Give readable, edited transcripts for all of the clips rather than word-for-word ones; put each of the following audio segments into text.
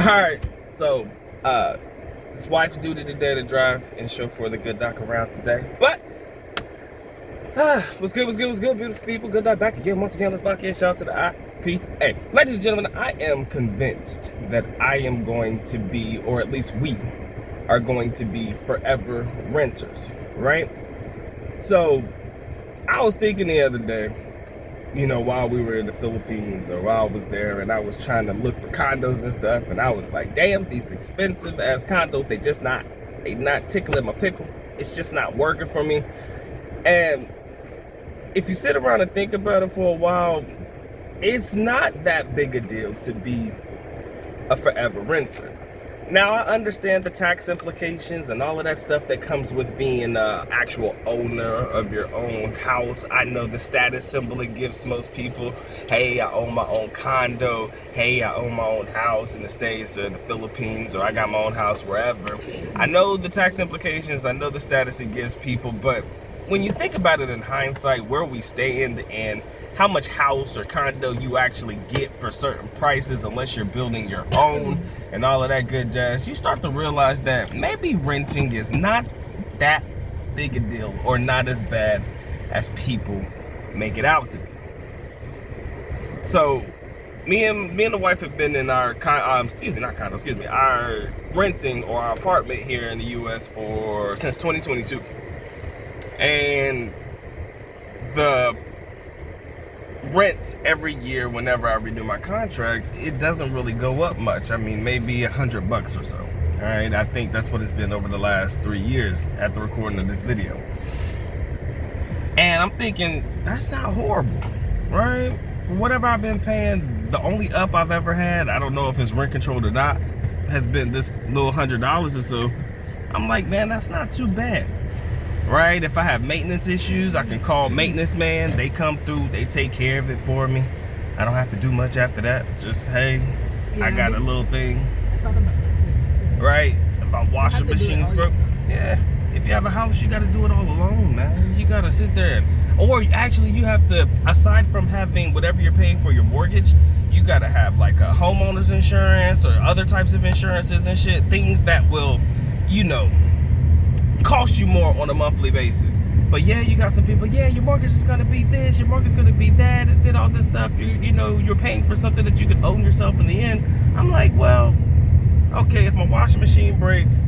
Alright, so it's wife's duty today to drive and chauffeur the good doc around today. But what's good, beautiful people. Good doc back again. Once again, let's lock in. Shout out to the IPA. Ladies and gentlemen, I am convinced that I am going to be, or at least we are going to be, forever renters, right? So I was thinking the other day, you know, while we were in the Philippines or while I was there, and I was trying to look for condos and stuff, and I was like, damn, these expensive ass condos, they not tickling my pickle. It's just not working for me. And if you sit around and think about it for a while, it's not that big a deal to be a forever renter. Now, I understand the tax implications and all of that stuff that comes with being an actual owner of your own house. I know the status symbol it gives most people. Hey, I own my own condo. Hey, I own my own house in the States or in the Philippines, or I got my own house wherever. I know the tax implications. I know the status it gives people. But when you think about it in hindsight, where we stand and how much house or condo you actually get for certain prices, unless you're building your own and all of that good jazz, you start to realize that maybe renting is not that big a deal, or not as bad as people make it out to be. So me and the wife have been in our our renting or our apartment here in the US since 2022. And the rent every year, whenever I renew my contract, it doesn't really go up much. I mean, maybe $100 or so. All right, I think that's what it's been over the last 3 years at the recording of this video. And I'm thinking, that's not horrible, right? For whatever I've been paying, the only up I've ever had, I don't know if it's rent controlled or not, has been this little $100 or so. I'm like, man, that's not too bad. Right? If I have maintenance issues, I can call maintenance man. They come through, they take care of it for me. I don't have to do much after that. Just, hey, I got a little thing. I thought about that too. Right? If I wash the machines broke. Yeah. If you have a house, you got to do it all alone, man. You got to sit there or actually you have to, aside from having whatever you're paying for your mortgage, you got to have like a homeowner's insurance or other types of insurances and shit. Things that will, you know, cost you more on a monthly basis. But yeah, you got some people, yeah, your mortgage is gonna be this, your mortgage is gonna be that, and then all this stuff. You know, you're paying for something that you could own yourself in the end. I'm like, well, okay, if my washing machine breaks,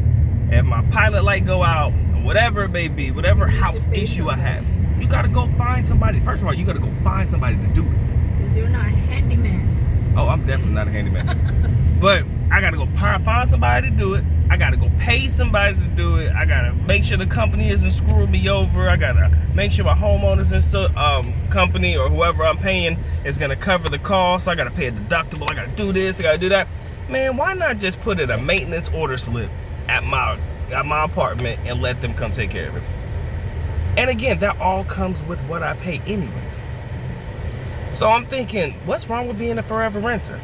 if my pilot light go out, whatever it may be, whatever house issue I have, you gotta go find somebody. First of all, you gotta go find somebody to do it. Because you're not a handyman. Oh, I'm definitely not a handyman. But I gotta go find somebody to do it. I gotta go pay somebody to do it. I gotta make sure the company isn't screwing me over. I gotta make sure my homeowner's company or whoever I'm paying is gonna cover the cost. I gotta pay a deductible. I gotta do this. I gotta do that. Man, why not just put in a maintenance order slip at my apartment and let them come take care of it? And again, that all comes with what I pay anyways. So I'm thinking, what's wrong with being a forever renter?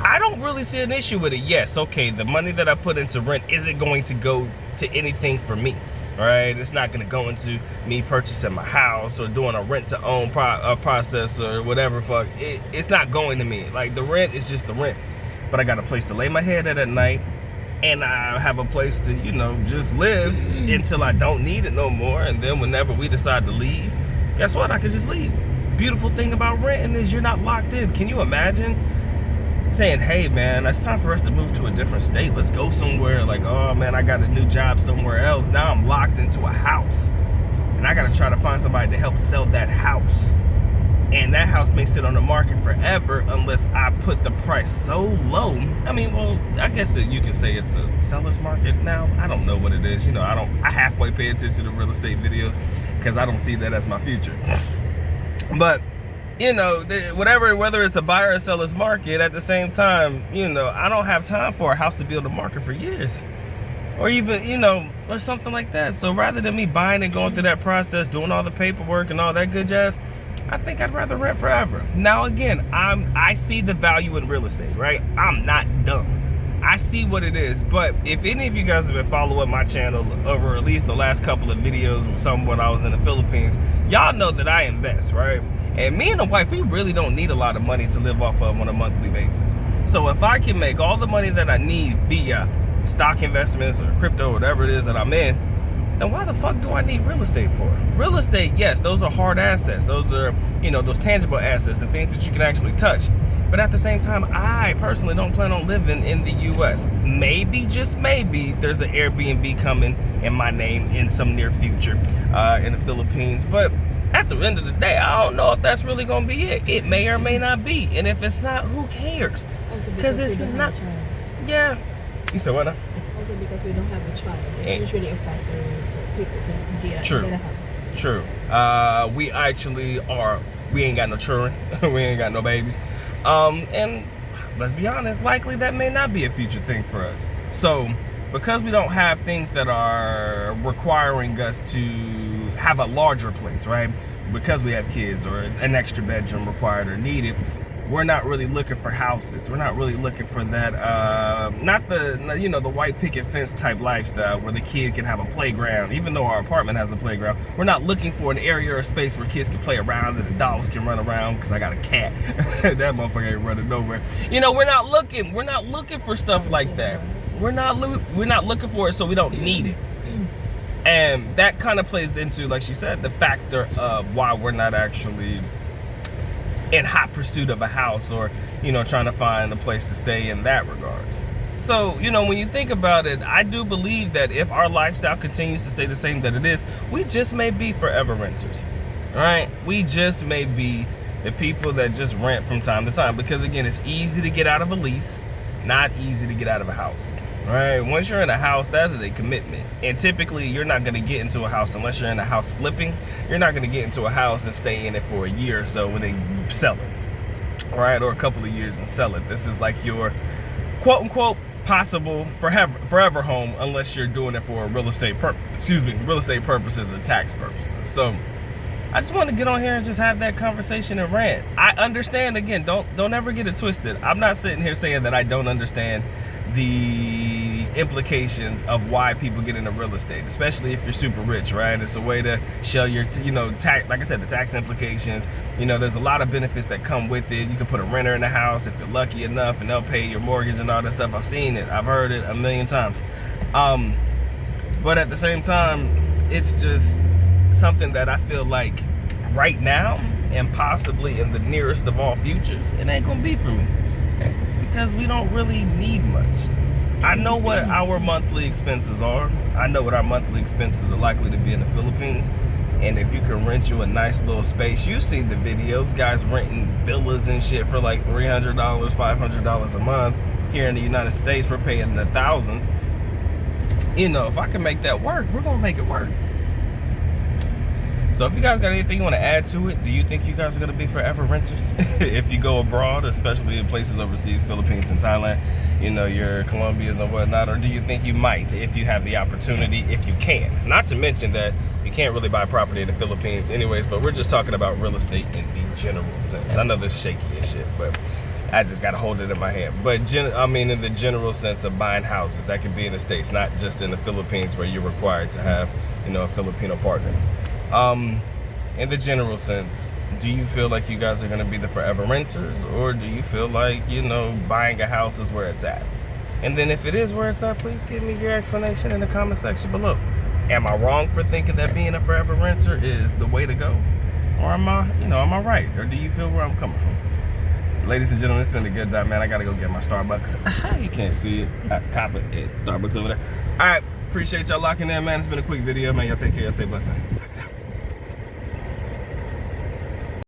I don't really see an issue with it. Yes, okay, the money that I put into rent isn't going to go to anything for me, right? It's not going to go into me purchasing my house or doing a rent-to-own process or whatever. Fuck, it's not going to me. Like, the rent is just the rent. But I got a place to lay my head at night, and I have a place to, you know, just live until I don't need it no more. And then whenever we decide to leave, guess what? I can just leave. Beautiful thing about renting is you're not locked in. Can you imagine saying, hey man, it's time for us to move to a different state, let's go somewhere, like, oh man, I got a new job somewhere else, now I'm locked into a house and I gotta try to find somebody to help sell that house, and that house may sit on the market forever unless I put the price so low. I mean, well, I guess you could say it's a seller's market now. I don't know what it is. You know, I halfway pay attention to real estate videos because I don't see that as my future. But you know, whether it's a buyer or seller's market, at the same time, you know, I don't have time for a house to be on the market for years, or even, you know, or something like that. So rather than me buying and going through that process, doing all the paperwork and all that good jazz, I think I'd rather rent forever. Now again, I see the value in real estate, right? I'm not dumb. I see what it is. But if any of you guys have been following my channel over at least the last couple of videos, or some when I was in the Philippines, y'all know that I invest, right? And me and the wife, we really don't need a lot of money to live off of on a monthly basis. So if I can make all the money that I need via stock investments or crypto, whatever it is that I'm in, then why the fuck do I need real estate for? Real estate, yes, those are hard assets. Those are, those tangible assets, the things that you can actually touch. But at the same time, I personally don't plan on living in the US. Maybe, just maybe, there's an Airbnb coming in my name in some near future in the Philippines. But at the end of the day, I don't know if that's really gonna be it. It may or may not be. And if it's not, who cares? Because it's not. Yeah. You said what now? Also because we don't have a child. It's usually a factor for people to get a house. True. We ain't got no children. We ain't got no babies. And let's be honest, likely that may not be a future thing for us. So because we don't have things that are requiring us to have a larger place, right? Because we have kids or an extra bedroom required or needed, we're not really looking for houses. We're not really looking for that, not the white picket fence type lifestyle where the kid can have a playground. Even though our apartment has a playground, we're not looking for an area or space where kids can play around and the dogs can run around, because I got a cat. That motherfucker ain't running nowhere. We're not looking for stuff like that. We're not looking for it, so we don't need it. And that kind of plays into, like she said, the factor of why we're not actually in hot pursuit of a house or, trying to find a place to stay in that regard. So, when you think about it, I do believe that if our lifestyle continues to stay the same that it is, we just may be forever renters, right? We just may be the people that just rent from time to time, because again, it's easy to get out of a lease, not easy to get out of a house. Right, once you're in a house, that is a commitment. And typically, you're not going to get into a house unless you're in a house flipping. You're not going to get into a house and stay in it for a year or so when they sell it, right? Or a couple of years and sell it. This is like your quote-unquote possible forever home, unless you're doing it for real estate purposes or tax purposes. So I just want to get on here and just have that conversation and rant. I understand, again, don't ever get it twisted. I'm not sitting here saying that I don't understand the implications of why people get into real estate, especially if you're super rich, right? It's a way to show your, tax, like I said, the tax implications. There's a lot of benefits that come with it. You can put a renter in the house if you're lucky enough, and they'll pay your mortgage and all that stuff. I've seen it. I've heard it a million times. But at the same time, it's just something that I feel like right now and possibly in the nearest of all futures, it ain't gonna be for me, because we don't really need much. I know what our monthly expenses are. I know what our monthly expenses are likely to be in the Philippines. And if you can rent you a nice little space, you've seen the videos, guys renting villas and shit for like $300, $500 a month. Here in the United States, we're paying in the thousands. If I can make that work, we're gonna make it work. So if you guys got anything you want to add to it, do you think you guys are going to be forever renters if you go abroad, especially in places overseas, Philippines and Thailand, your Colombias and whatnot, or do you think you might if you have the opportunity, if you can? Not to mention that you can't really buy property in the Philippines anyways, but we're just talking about real estate in the general sense. I know this shaky as shit, but I just got to hold it in my hand. But in the general sense of buying houses, that could be in the States, not just in the Philippines where you're required to have, a Filipino partner. In the general sense, do you feel like you guys are going to be the forever renters, or do you feel like, buying a house is where it's at? And then if it is where it's at, please give me your explanation in the comment section below. Am I wrong for thinking that being a forever renter is the way to go? Or am I right? Or do you feel where I'm coming from? Ladies and gentlemen, it's been a good time, man. I got to go get my Starbucks. You can't see it. Copy it. Starbucks over there. All right. Appreciate y'all locking in, man. It's been a quick video, man. Y'all take care. Y'all stay blessed, man. Talks out.